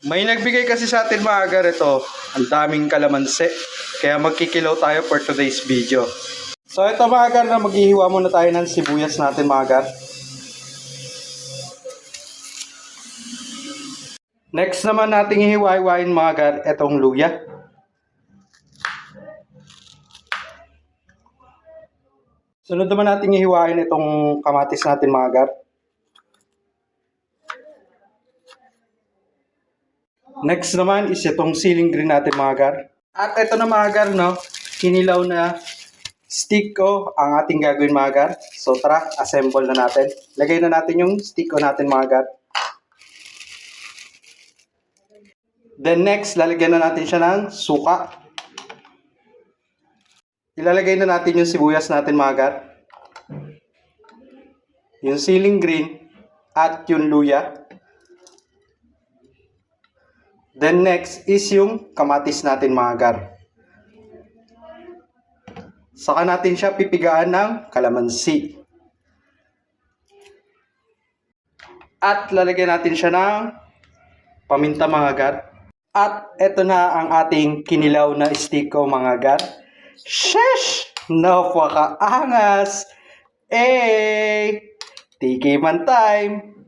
May nagbigay kasi sa atin mga agar ito. Ang daming kalamansi. Kaya magkikilaw tayo for today's video. So ito mga agar na maghihiwa muna tayo ng sibuyas natin mga agar. Next naman nating hihiwa-hiwain mga agar itong luya. Sunod naman nating hihiwain itong kamatis natin mga agar. Next naman is itong ceiling green natin mga agar. At ito na mga agar, no, kinilaw na stick o ang ating gagawin mga agar. So tara, assemble na natin. Lagay na natin yung stick o natin mga agar. Then next, lalagyan na natin siya ng suka. Ilalagay na natin yung sibuyas natin mga agar. Yung ceiling green at yung luya. Then next is yung kamatis natin mga agar. Saka natin siya pipigaan ng kalamansi. At lalagyan natin siya ng paminta mga agar. At eto na ang ating kinilaw na stick o mga agar. Sheesh! Napakaangas! Tiki man time!